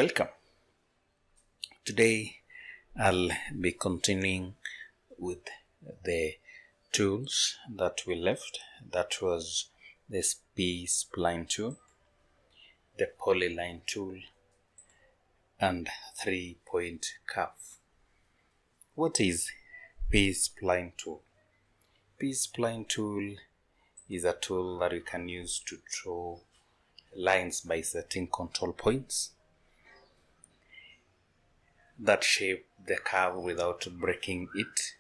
Welcome. Today I'll be continuing with the tools that we left. That was this B-SPLINE tool, the Polyline tool, and 3-point curve. What is B-SPLINE tool? B-SPLINE tool is a tool that you can use to draw lines by setting control points that shape the curve without breaking it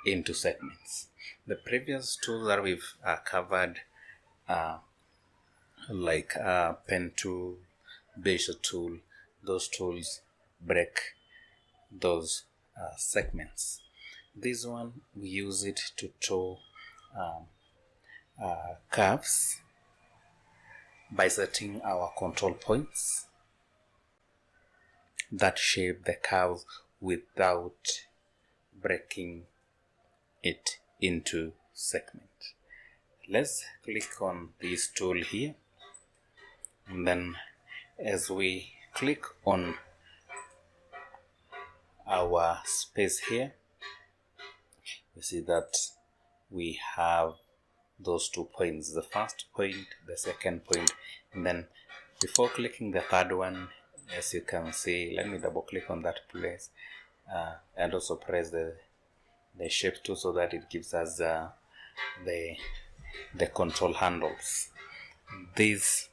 into segments. The previous tools that we've covered like pen tool, bezier tool, those tools break those segments. This one, we use it to draw curves by setting our control points that shape the curve without breaking it into segments. Let's click on this tool here, and then as we click on our space here, we see that we have those 2 points, the first point, the second point, and then before clicking the third one, as you can see, let me double click on that place and also press the shape tool so that it gives us the control handles. This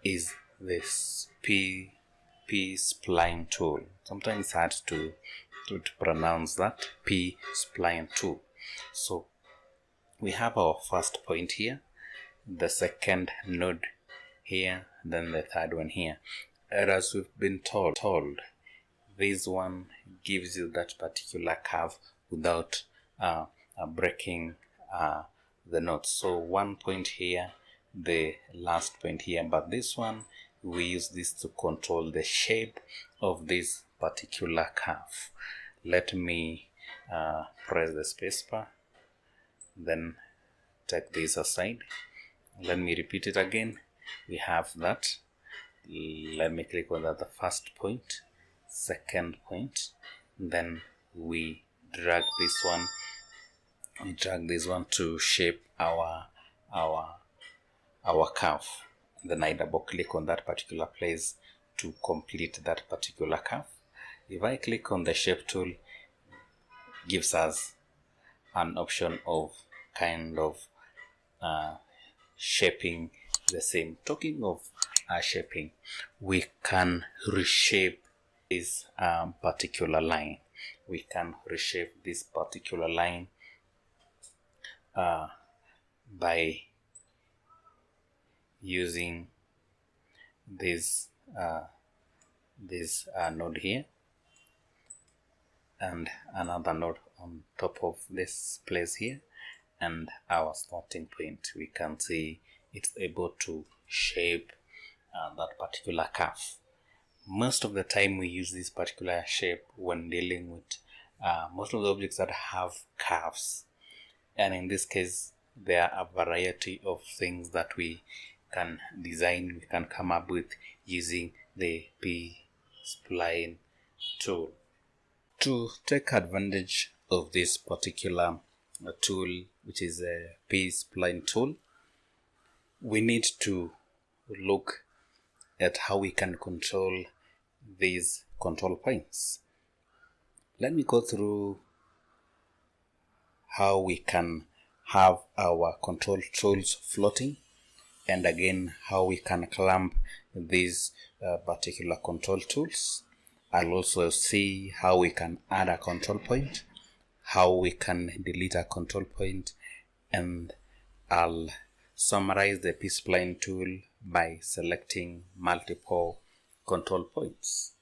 is this B-SPLINE tool. Sometimes it's hard to pronounce that, B-SPLINE tool. So we have our first point here, the second node here, then the third one here. And as we've been told, this one gives you that particular curve without breaking the nodes. So 1 point here, the last point here, but this one, we use this to control the shape of this particular curve. Let me press the spacebar, then take this aside. Let me repeat it again. We have that. Let me click on the first point, second point, then we drag this one. We drag this one to shape our curve. Then I double click on that particular place to complete that particular curve. If I click on the shape tool, it gives us an option of kind of shaping the same. Talking of shaping, we can reshape this particular line. We can reshape this particular line by using this node here and another node on top of this place here, and our starting point. We can see it's able to shape that particular curve. Most of the time we use this particular shape when dealing with most of the objects that have curves, and in this case there are a variety of things that we can design, we can come up with using the B-SPLINE tool. To take advantage of this particular tool, which is a B-SPLINE tool, we need to look at how we can control these control points. Let me go through how we can have our control tools floating, and again how we can clamp these particular control tools. I'll also see how we can add a control point, how we can delete a control point, and I'll summarize the B-SPLINE tool by selecting multiple control points.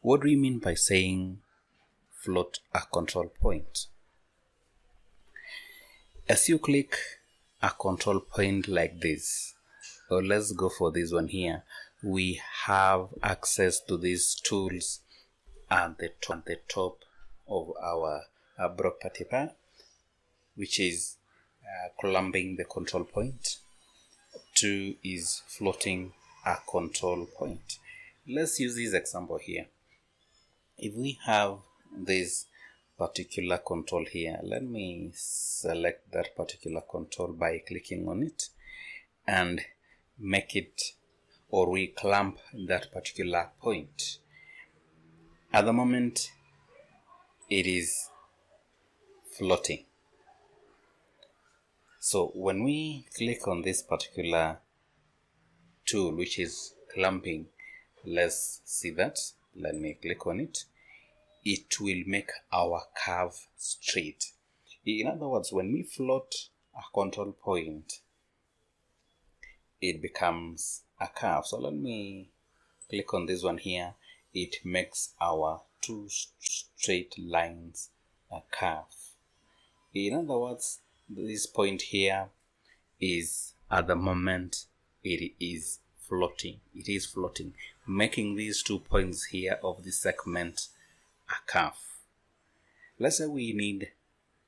What do we mean by saying float a control point? As you click a control point like this, or let's go for this one here, we have access to these tools at the top of our property bar, which is clamping the control point. 2 is floating a control point. let's use this example here. If we have this particular control here, let me select that particular control by clicking on it and make it, or we clamp that particular point. At the moment it is floating. So when we click on this particular tool, which is clamping, let's see that. Let me click on it. It will make our curve straight. In other words, when we float a control point, it becomes a curve. So let me click on this one here. It makes our two straight lines a curve. In other words, this point here is, at the moment, it is floating. It is floating, making these 2 points here of the segment a curve. Let's say we need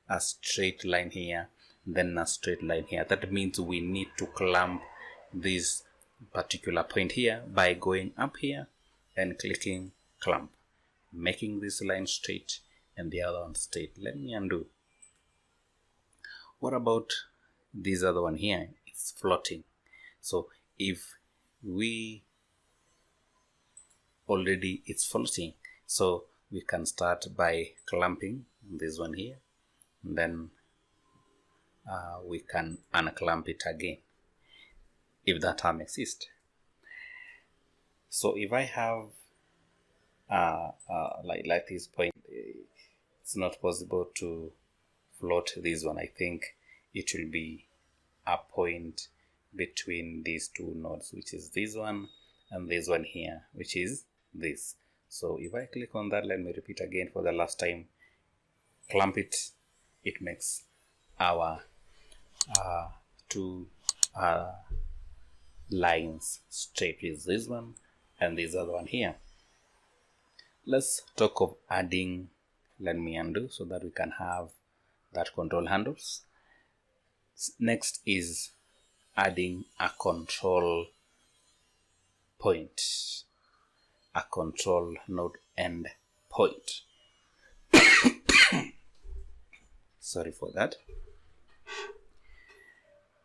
a straight line here, then a straight line here. That means we need to clamp this particular point here by going up here and clicking clamp, making this line straight and the other one straight. Let me undo. What about this other one here? It's floating. So if we already, it's floating, so we can start by clamping this one here, and then we can unclamp it again if that arm exists. So if I have like this point, it's not possible to float this one. I think it will be a point between these two nodes, which is this one and this one here, which is this. So if I click on that, let me repeat again for the last time, clamp it, it makes our two lines straight, is this one and this other one here. Let's talk of adding. Let me undo so that we can have that control handles. Next is adding a control point, a control node end point. Sorry for that.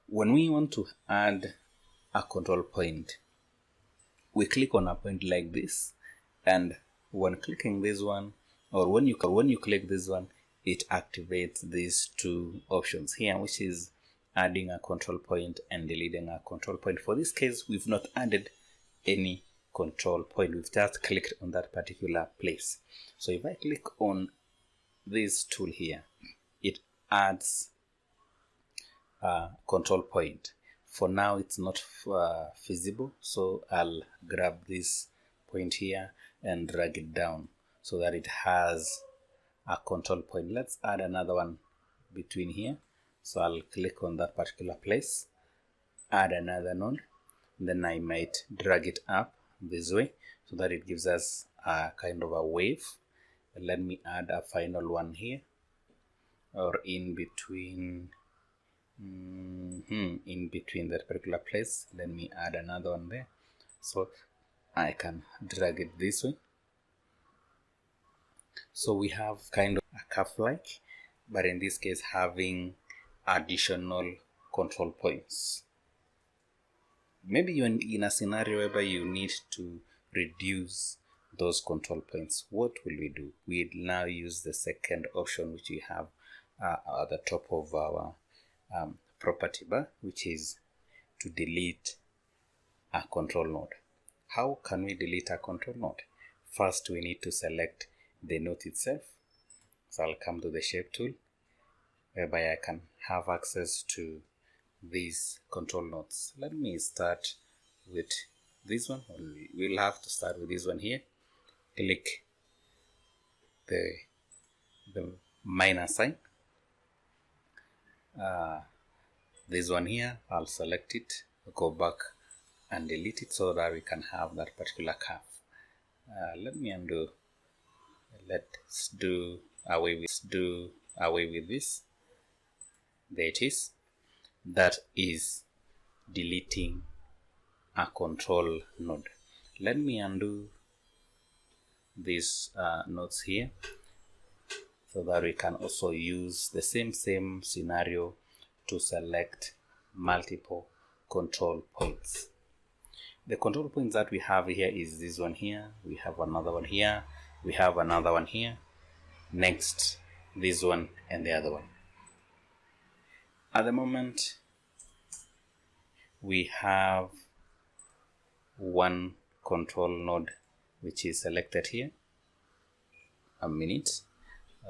When we want to add a control point, we click on a point like this, and when clicking this one, or when you click this one, it activates these two options here, which is adding a control point and deleting a control point. For this case, we've not added any control point, we've just clicked on that particular place. So if I click on this tool here, it adds a control point. For now it's not feasible, so I'll grab this point here and drag it down so that it has a control point. Let's add another one between here. So I'll click on that particular place, add another node, then I might drag it up this way so that it gives us a kind of a wave. Let me add a final one here, or in between that particular place. Let me add another one there, so I can drag it this way. So we have kind of a curve like, but in this case having additional control points. Maybe you're in a scenario whereby you need to reduce those control points. What will we do? We'll now use the second option which we have at the top of our property bar, which is to delete a control node. How can we delete a control node? First, we need to select the node itself. So I'll come to the shape tool, whereby I can have access to these control nodes. Let me start with this one. We'll have to start with this one here. Click the minus sign. This one here, I'll select it, go back and delete it so that we can have that particular curve. Let me undo. Let's do away with this. There it is. That is deleting a control node. Let me undo these nodes here, so that we can also use the same scenario to select multiple control points. The control points that we have here is this one here, we have another one here, we have another one here, next this one and the other one. At the moment we have one control node which is selected here. A minute,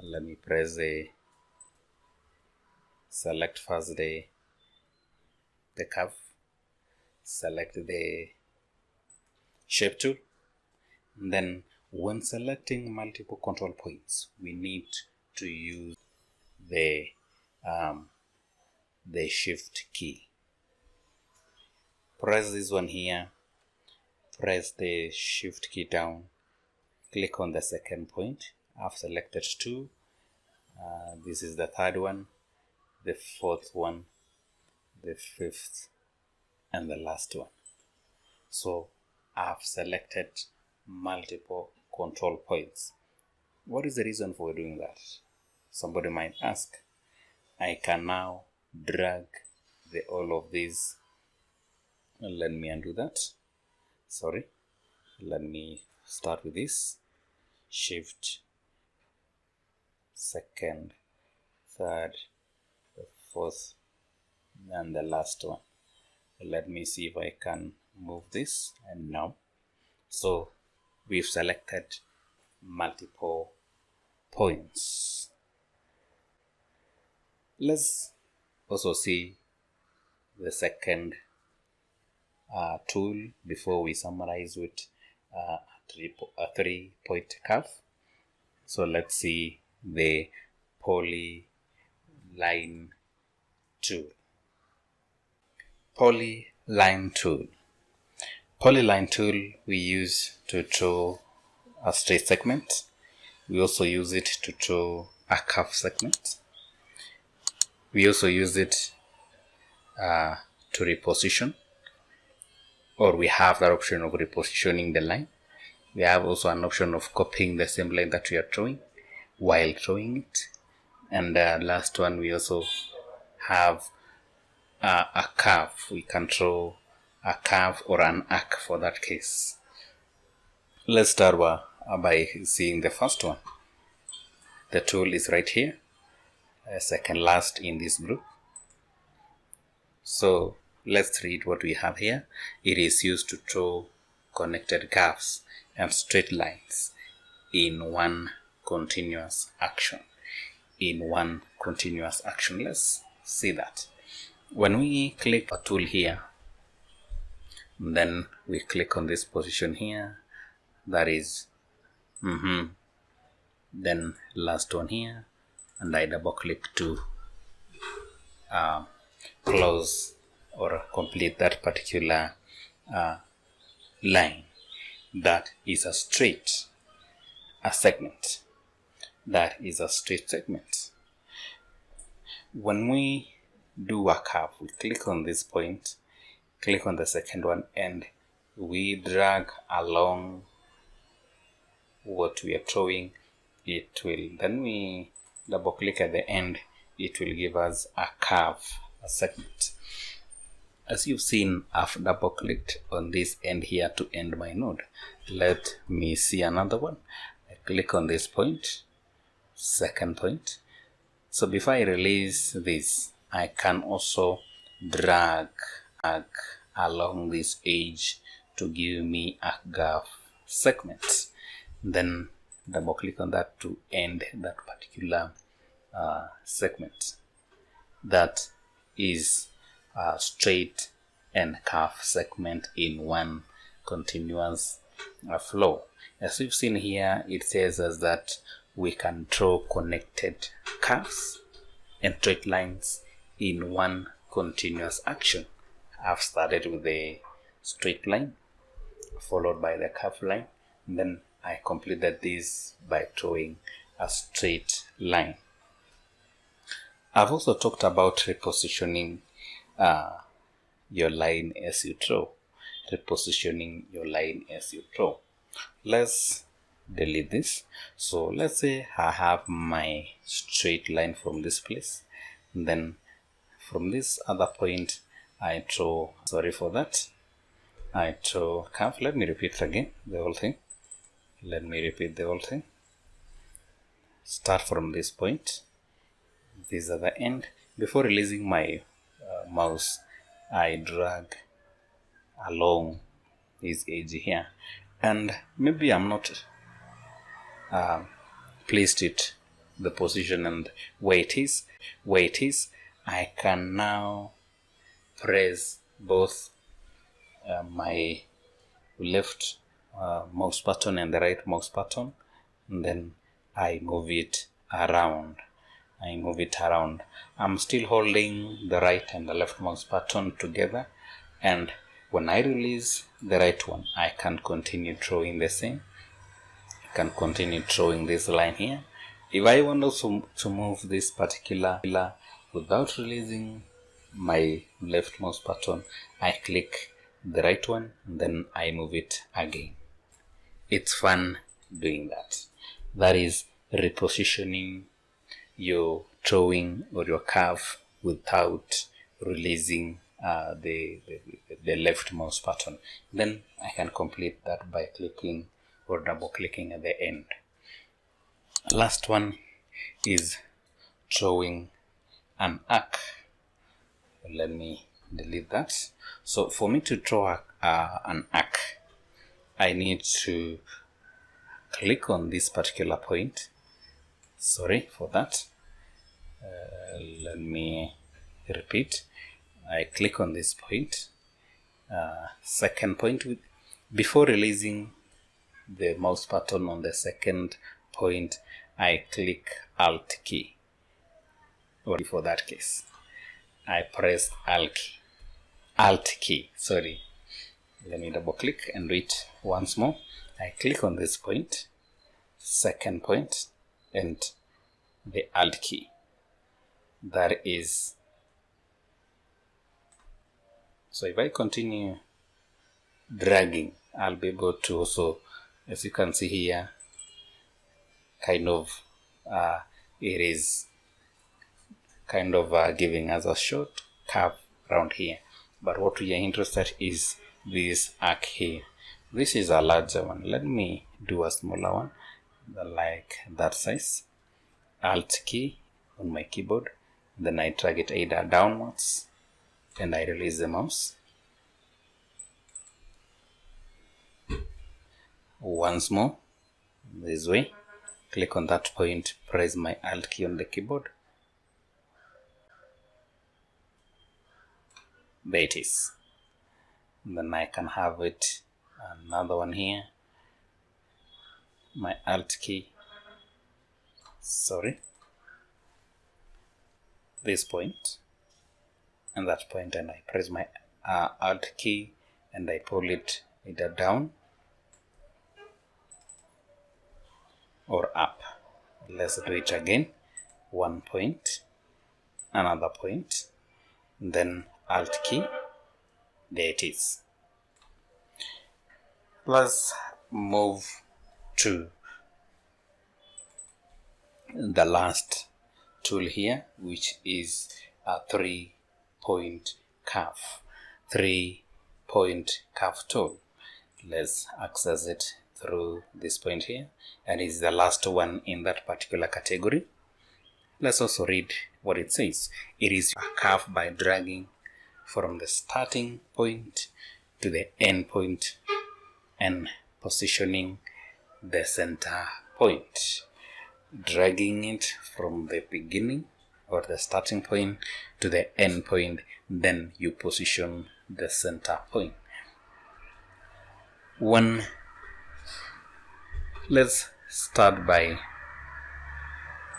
let me press the select first the curve, select the shape tool. Then when selecting multiple control points, we need to use the shift key. Press this one here, press the shift key down, click on the second point. I've selected two. This is the third one, the fourth one, the fifth, and the last one. So I've selected multiple control points. What is the reason for doing that? Somebody might ask. I can now drag all of these. Let me undo that. Sorry. Let me start with this. Shift, second, third, the fourth, and the last one. Let me see if I can move this, and now. So we've selected multiple points. Let's also see the second tool before we summarize with a 3-point curve. So let's see the Polyline tool. Polyline tool. Polyline tool we use to draw a straight segment. We also use it to draw a curve segment. We also use it to reposition, or we have that option of repositioning the line. We have also an option of copying the same line that we are drawing while drawing it. And last one, we also have a curve. We can draw a curve or an arc for that case. Let's start by seeing the first one. The tool is right here, second last in this group. So let's read what we have here. It is used to draw connected curves and straight lines in one continuous action. Let's see that. When we click a tool here, then we click on this position here, that is then last one here, and I double click to close or complete that particular line. That is a straight segment. That is a straight segment. When we do a curve, we click on this point, click on the second one, and we drag along what we are drawing. It will, then we double click at the end, it will give us a curve, a segment. As you've seen, I've double clicked on this end here to end my node. Let me see another one. I click on this point, second point. So before I release this, I can also drag along this edge to give me a curve segment. Then double click on that to end that particular segment. That is a straight and curve segment in one continuous flow. As we've seen here, it says us that we can draw connected curves and straight lines in one continuous action. I've started with the straight line, followed by the curve line, and then I completed this by drawing a straight line. I've also talked about repositioning your line as you draw. Let's delete this. So let's say I have my straight line from this place, then from this other point I draw, sorry for that, I draw curve. Let me repeat again the whole thing. Let me repeat the whole thing. Start from this point. This is the end. Before releasing my mouse, I drag along this edge here, and maybe I'm not placed it the position and where it is. I can now press both my left mouse button and the right mouse button, and then I move it around. I'm still holding the right and the left mouse button together, and when I release the right one, I can continue drawing the same. I can continue drawing this line here. If I want also to move this particular without releasing my left mouse button, I click the right one and then I move it again. It's fun doing that. That is repositioning your drawing or your curve without releasing the left mouse button. Then I can complete that by clicking or double clicking at the end. Last one is drawing an arc. Let me delete that. So for me to draw an arc, I need to click on this particular point. Sorry for that. Let me repeat. I click on this point, second point. Before releasing the mouse button on the second point, I click Alt key. Or for that case, I press Alt key. Sorry. Let me double click and do it once more. I click on this point, second point, and the Alt key. That is. So if I continue dragging, I'll be able to also, as you can see here, kind of it is kind of giving us a short curve around here. But what we are interested is this arc here. This is a larger one. Let me do a smaller one, like that size. Alt key on my keyboard, then I drag it either downwards and I release the mouse. Once more, this way, click on that point, press my Alt key on the keyboard. There it is. Then I can have it, another one here, my Alt key, sorry, this point and that point, and I press my Alt key and I pull it either down or up. Let's do it again. One point, another point, then Alt key. There it is. Let's move to the last tool here, which is a 3-point curve. 3-point curve tool. Let's access it through this point here, and it's the last one in that particular category. Let's also read what it says. It is a curve by dragging from the starting point to the end point and positioning the center point. Dragging it from the beginning or the starting point to the end point, then you position the center point. Let's start by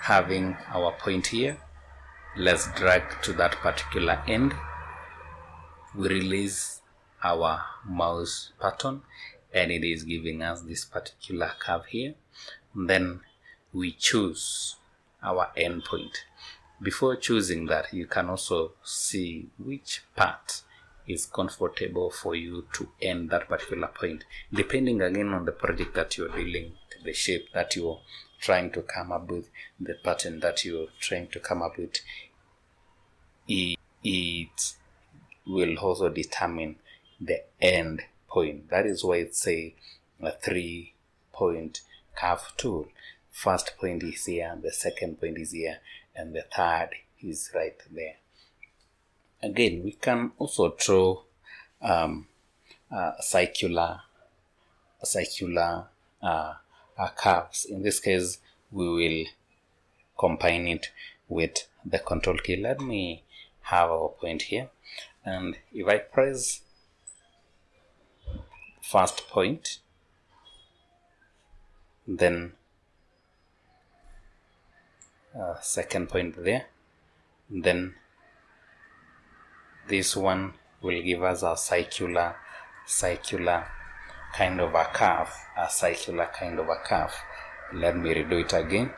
having our point here. Let's drag to that particular end. We release our mouse button and it is giving us this particular curve here. Then we choose our end point. Before choosing that, you can also see which part is comfortable for you to end that particular point, depending again on the project that you're dealing the shape that you're trying to come up with, the pattern that you're trying to come up with, it will also determine the end point. That is why it's a 3-point curve tool. First point is here, the second point is here, and the third is right there. Again, we can also draw circular curves. In this case, we will combine it with the control key. Let me have our point here, and if I press first point, then second point there, then this one will give us a circular kind of a curve, Let me redo it again.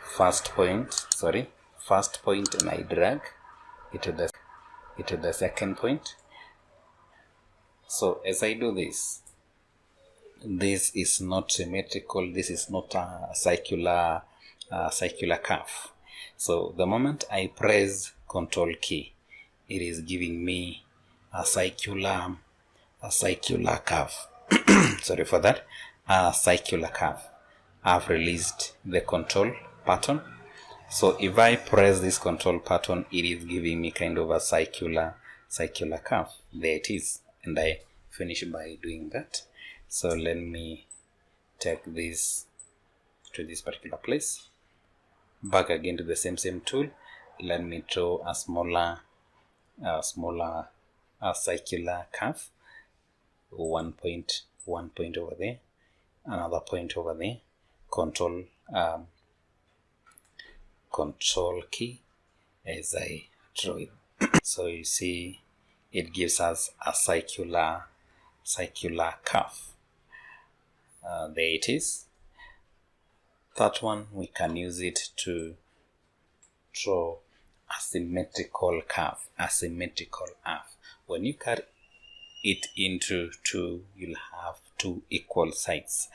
First point, and I drag it to the second point. So as I do this is not symmetrical. This is not a circular curve. So the moment I press Control key, it is giving me a circular curve. Sorry for that. A circular curve. I've released the control button. So if I press this control button, it is giving me kind of a circular curve. There it is. And I finish by doing that. So let me take this to this particular place. Back again to the same tool. Let me draw a smaller circular curve. One point over there, another point over there. Control key as I draw it. So you see, it gives us a circular curve. There it is. That one, we can use it to draw a symmetrical curve, When you cut it into two, you'll have two equal sides.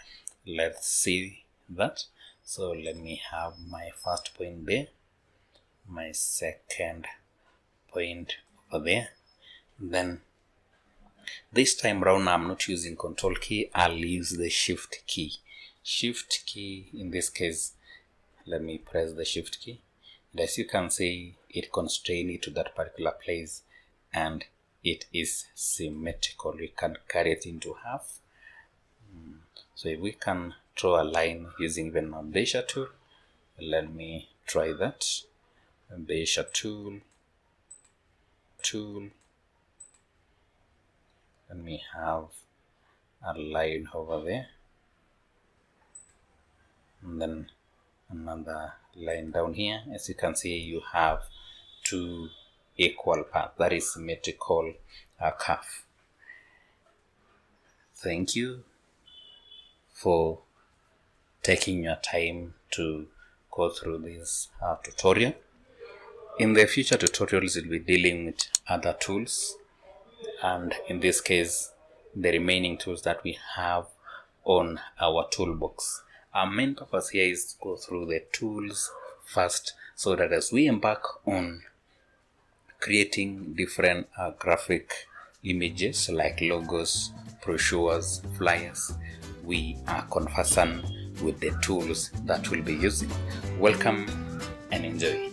Let's see that. So let me have my first point there, my second point over there. Then this time round, I'm not using control key, I'll use the shift key. Shift key, in this case, let me press the shift key. And as you can see, it constrains it to that particular place, and it is symmetrical. We can cut it into half. So if we can draw a line using the bezier tool, let me try that. Bezier tool. Let me have a line over there, and then another line down here. As you can see, you have two equal paths. That is symmetrical curve. Thank you for taking your time to go through this tutorial. In the future tutorials, we'll be dealing with other tools, and in this case, the remaining tools that we have on our toolbox. Our main purpose here is to go through the tools first, so that as we embark on creating different graphic images like logos, brochures, flyers, we are conversant with the tools that we'll be using. Welcome and enjoy.